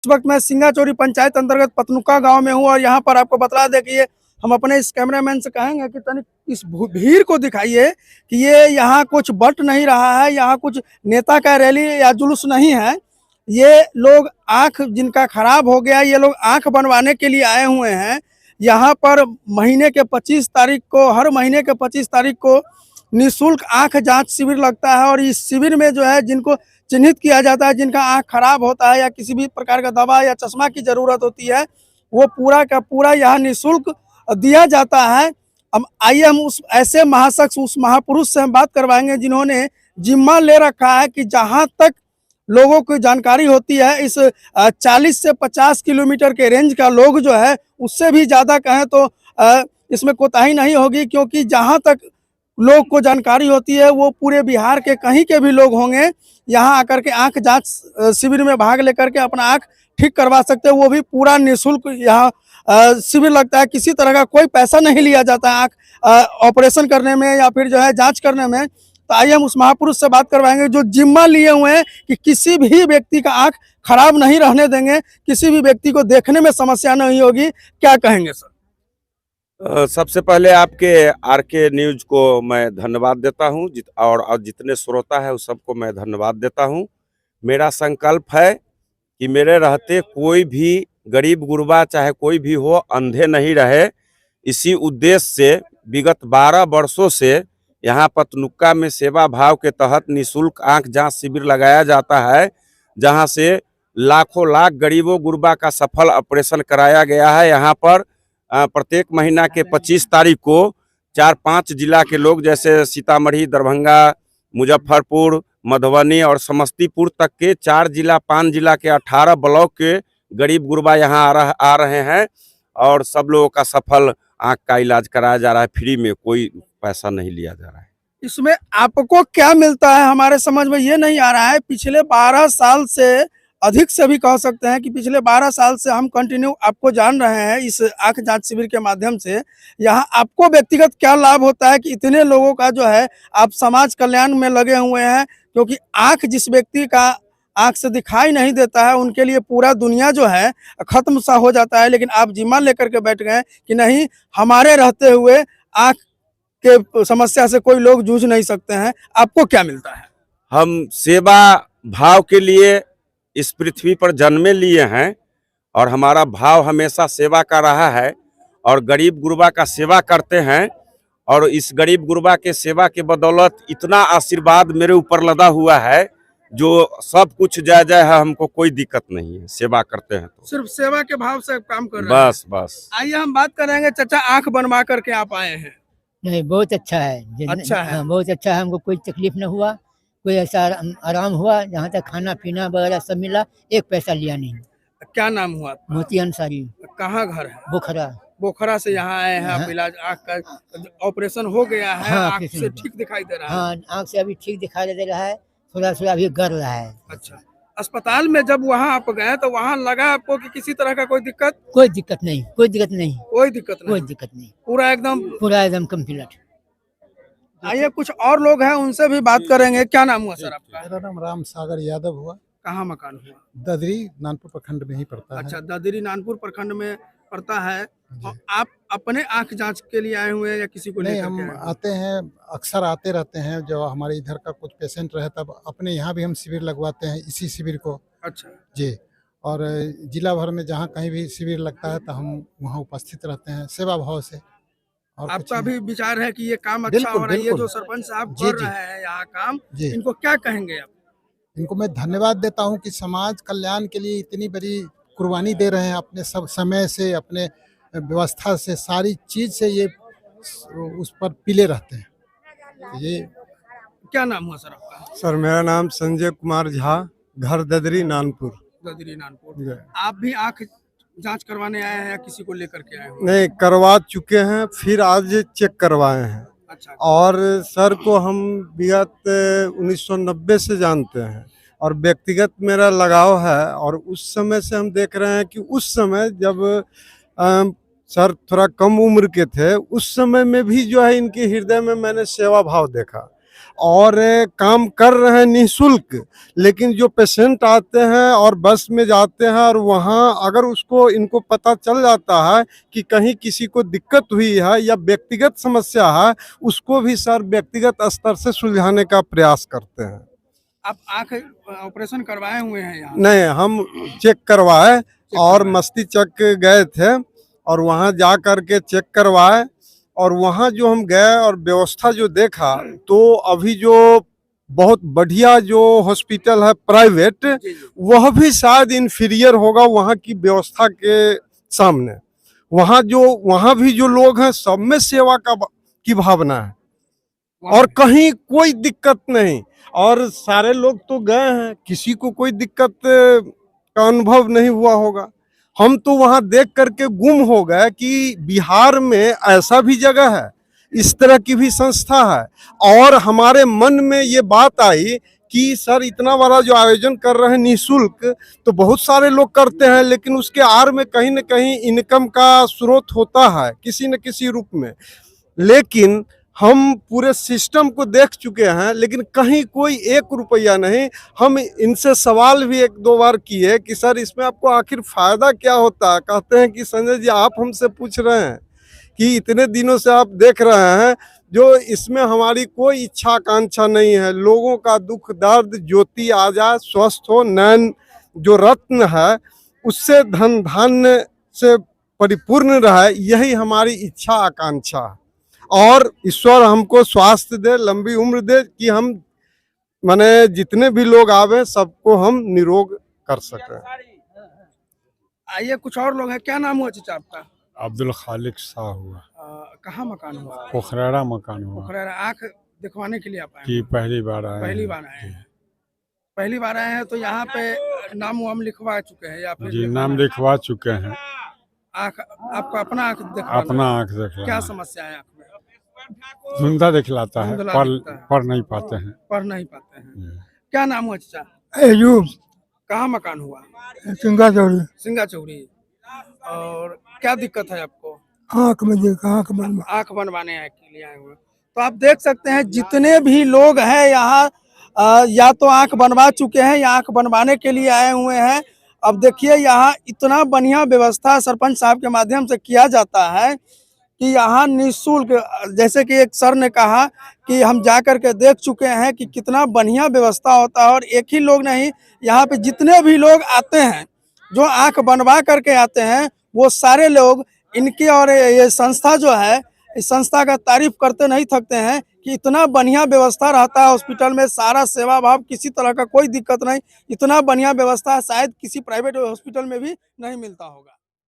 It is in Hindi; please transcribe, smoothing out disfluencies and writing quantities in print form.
इस वक्त मैं सिंगाचोरी पंचायत अंतर्गत पतनुका गांव में हूं और यहां पर आपको बतला दे कि ये हम अपने इस कैमरामैन से कहेंगे कि तनिक इस भीड़ को दिखाइए कि ये यहाँ कुछ बट नहीं रहा है, यहाँ कुछ नेता का रैली या जुलूस नहीं है। ये लोग आंख जिनका खराब हो गया, ये लोग आंख बनवाने के लिए आए हुए हैं। यहाँ पर महीने के 25 तारीख को, हर महीने के 25 तारीख को निःशुल्क आंख जांच शिविर लगता है और इस शिविर में जो है जिनको चिन्हित किया जाता है, जिनका आंख खराब होता है या किसी भी प्रकार का दवा या चश्मा की जरूरत होती है, वो पूरा का पूरा यहाँ निःशुल्क दिया जाता है। अब आइए हम उस ऐसे महाशख्स, उस महापुरुष से हम बात करवाएंगे जिन्होंने जिम्मा ले रखा है कि जहाँ तक लोगों को जानकारी होती है, इस 40 से 50 किलोमीटर के रेंज का लोग जो है, उससे भी ज़्यादा कहें तो इसमें कोताही नहीं होगी, क्योंकि जहाँ तक लोग को जानकारी होती है वो पूरे बिहार के कहीं के भी लोग होंगे, यहाँ आकर के आंख जांच शिविर में भाग लेकर के अपना आंख ठीक करवा सकते हैं। वो भी पूरा निःशुल्क यहाँ शिविर लगता है, किसी तरह का कोई पैसा नहीं लिया जाता है आंख ऑपरेशन करने में या फिर जो है जांच करने में। तो आइए हम उस महापुरुष से बात करवाएंगे जो जिम्मा लिए हुए हैं कि किसी भी व्यक्ति का आंख खराब नहीं रहने देंगे, किसी भी व्यक्ति को देखने में समस्या नहीं होगी। क्या कहेंगे सर? सबसे पहले आपके आरके न्यूज को मैं धन्यवाद देता हूं और जितने श्रोता है उस सबको मैं धन्यवाद देता हूं। मेरा संकल्प है कि मेरे रहते कोई भी गरीब गुरबा चाहे कोई भी हो अंधे नहीं रहे। इसी उद्देश्य से विगत 12 वर्षों से यहाँ पतनुका में सेवा भाव के तहत निःशुल्क आंख जांच शिविर लगाया जाता है, जहाँ से लाखों लाख गरीबों गुरबा का सफल ऑपरेशन कराया गया है। यहाँ पर प्रत्येक महीना के 25 तारीख को 4-5 जिला के लोग जैसे सीतामढ़ी, दरभंगा, मुजफ्फरपुर, मधुबनी और समस्तीपुर तक के 4 जिला 5 जिला के 18 ब्लॉक के गरीब गुरबा यहाँ आ रहे हैं और सब लोगों का सफल आंख का इलाज कराया जा रहा है। फ्री में, कोई पैसा नहीं लिया जा रहा है। इसमें आपको क्या मिलता है, हमारे समझ में ये नहीं आ रहा है। पिछले 12 साल से अधिक से भी कह सकते हैं कि पिछले 12 साल से हम कंटिन्यू आपको जान रहे हैं इस आंख जांच शिविर के माध्यम से। यहाँ आपको व्यक्तिगत क्या लाभ होता है कि इतने लोगों का जो है आप समाज कल्याण में लगे हुए हैं? क्योंकि आंख जिस व्यक्ति का आंख से दिखाई नहीं देता है, उनके लिए पूरा दुनिया जो है खत्म सा हो जाता है, लेकिन आप जिम्मा लेकर के बैठ गए कि नहीं, हमारे रहते हुए आंख के समस्या से कोई लोग जूझ नहीं सकते हैं। आपको क्या मिलता है? हम सेवा भाव के लिए इस पृथ्वी पर जन्मे लिए हैं और हमारा भाव हमेशा सेवा का रहा है और गरीब गुरबा का सेवा करते हैं। और इस गरीब गुरबा के सेवा के बदौलत इतना आशीर्वाद मेरे ऊपर लदा हुआ है, जो सब कुछ जय जय है, हमको कोई दिक्कत नहीं है। सेवा करते हैं तो सिर्फ सेवा के भाव से काम कर रहे हैं। बस। आइए हम बात करेंगे, चाचा आंख बनवा करके आप आए हैं। नहीं, बहुत अच्छा है। अच्छा है। हाँ, बहुत अच्छा है। हमको कोई तकलीफ न हुआ, कोई ऐसा आराम हुआ। जहाँ तक खाना पीना वगैरह सब मिला, एक पैसा लिया नहीं। क्या नाम हुआ आपका? मोती अंसारी, कहाँ घर है? बोखरा। बोखरा से यहाँ आए हैं आप? हाँ। इलाज आँख का ऑपरेशन हो गया है? हाँ, आँख से ठीक दिखाई दे रहा है? हाँ, आँख से अभी ठीक दिखाई दे रहा है, थोड़ा थोड़ा अभी गर रहा है। अच्छा, अस्पताल में जब वहाँ आप गए तो वहाँ लगा आपको कि किसी तरह का कोई दिक्कत? कोई दिक्कत नहीं, कोई दिक्कत नहीं, कोई दिक्कत नहीं? कोई दिक्कत नहीं, पूरा एकदम कम्प्लीट। आइए कुछ और लोग हैं, उनसे भी बात करेंगे। क्या नाम हुआ सर आपका? मेरा नाम राम सागर यादव हुआ। कहाँ मकान हुआ? ददरी नानपुर प्रखंड में ही पड़ता है। अच्छा, ददरी नानपुर प्रखंड में पड़ता है। और आप अपने आंख जांच के लिए आए हुए हैं या किसी को नहीं, लेकर हम के आए हैं? आते हैं, अक्सर आते रहते हैं। जब हमारे इधर का कुछ पेशेंट रहे तब अपने यहाँ भी हम शिविर लगवाते हैं, इसी शिविर को। अच्छा जी। और जिला भर में जहाँ कहीं भी शिविर लगता है तो हम वहाँ उपस्थित रहते हैं सेवा भाव से। और कुछ आपका भी विचार है कि ये काम अच्छा बिल्कुल, हो रहा है? ये बिल्कुल। जो सरपंच साहब जी, कर जी। रहे हैं यहाँ काम, जी, इनको क्या कहेंगे आप? इनको मैं धन्यवाद देता हूँ कि समाज कल्याण के लिए इतनी बड़ी कुर्बानी दे रहे हैं, अपने सब समय से, अपने व्यवस्था से, सारी चीज से ये उस पर पीले रहते हैं। ये क्या नाम हुआ सर आपका? सर मेरा नाम संजय कुमार झा, घर ददरी नानपुर। ददरी नानपुर। आप भी आंख जांच करवाने आए हैं या किसी को लेकर के आए हो? नहीं, करवा चुके हैं, फिर आज चेक करवाए हैं। अच्छा, और सर को हम विगत 1990 से जानते हैं और व्यक्तिगत मेरा लगाव है। और उस समय से हम देख रहे हैं कि उस समय जब सर थोड़ा कम उम्र के थे, उस समय में भी जो है इनके हृदय में मैंने सेवा भाव देखा और काम कर रहे हैं निःशुल्क, लेकिन जो पेशेंट आते हैं और बस में जाते हैं और वहाँ अगर उसको इनको पता चल जाता है कि कहीं किसी को दिक्कत हुई है या व्यक्तिगत समस्या है, उसको भी सर व्यक्तिगत स्तर से सुलझाने का प्रयास करते हैं। आप आंख ऑपरेशन करवाए हुए हैं यहाँ? नहीं, हम चेक करवाए और मस्तिष्क गए थे और वहाँ जा कर के चेक करवाए, और वहाँ जो हम गए और व्यवस्था जो देखा, तो अभी जो बहुत बढ़िया जो हॉस्पिटल है प्राइवेट, जी, जी। वह भी शायद इन्फीरियर होगा वहाँ की व्यवस्था के सामने। वहाँ भी जो लोग हैं, सब में सेवा की भावना है और कहीं कोई दिक्कत नहीं, और सारे लोग तो गए हैं, किसी को कोई दिक्कत का अनुभव नहीं हुआ होगा। हम तो वहाँ देख करके गुम हो गए कि बिहार में ऐसा भी जगह है, इस तरह की भी संस्था है, और हमारे मन में ये बात आई कि सर इतना बड़ा जो आयोजन कर रहे हैं निःशुल्क, तो बहुत सारे लोग करते हैं, लेकिन उसके आड़ में कहीं न कहीं इनकम का स्रोत होता है किसी न किसी रूप में। लेकिन हम पूरे सिस्टम को देख चुके हैं, लेकिन कहीं कोई 1 रुपया नहीं। हम इनसे सवाल भी 1-2 बार किए कि सर इसमें आपको आखिर फ़ायदा क्या होता है? कहते हैं कि संजय जी आप हमसे पूछ रहे हैं कि इतने दिनों से आप देख रहे हैं, जो इसमें हमारी कोई इच्छा आकांक्षा नहीं है। लोगों का दुख दर्द ज्योति आ जाए, स्वस्थ हो, नैन जो रत्न है उससे धन धान्य से परिपूर्ण रहे, यही हमारी इच्छा आकांक्षा है। और ईश्वर हमको स्वास्थ्य दे, लंबी उम्र दे कि हम माने जितने भी लोग आवे सबको हम निरोग कर सकें। आइए कुछ और लोग हैं। क्या नाम हुआ चाचा आपका? अब्दुल खालिक शाह हुआ, कहाँ मकान हुआ? पोखरारा मकान हुआ पोखरा। आंख दिखवाने के लिए आप आए कि हैं? पहली बार आए पहली हैं। बार आए हैं? पहली बार आए हैं तो यहाँ पे नाम वाम लिखवा चुके हैं या फिर जी नाम लिखवा चुके हैं, आंख आपको अपना आंख दिखवाना अपना है? आँख देख क्या लेना, समस्या है आंख में? धुंधा दिखलाता है, धुंधला दिखता है। पढ़ नहीं पाते हैं। पढ़ नहीं पाते हैं। जी। क्या नाम हुआ चाचा? अयूब कहाँ मकान हुआ? सिंगा चौड़ी सिंगा चौड़ी। और क्या दिक्कत है आपको? आँख में देखा आँख बनवा आंख बनवाने के लिए आए हुए। तो आप देख सकते हैं जितने भी लोग हैं यहाँ या तो आंख बनवा चुके हैं या आंख बनवाने के लिए आए हुए हैं। अब देखिए यहाँ इतना बढ़िया व्यवस्था सरपंच साहब के माध्यम से किया जाता है कि यहाँ निःशुल्क, जैसे कि एक सर ने कहा कि हम जा कर के देख चुके हैं कि कितना बढ़िया व्यवस्था होता है। और एक ही लोग नहीं, यहाँ पे जितने भी लोग आते हैं जो आंख बनवा करके आते हैं, वो सारे लोग इनकी और ये संस्था जो है, इस संस्था का तारीफ करते नहीं थकते हैं कि इतना बढ़िया व्यवस्था रहता है हॉस्पिटल में। सारा सेवा भाव, किसी तरह का कोई दिक्कत नहीं, इतना बढ़िया व्यवस्था शायद किसी प्राइवेट हॉस्पिटल में भी नहीं मिलता होगा।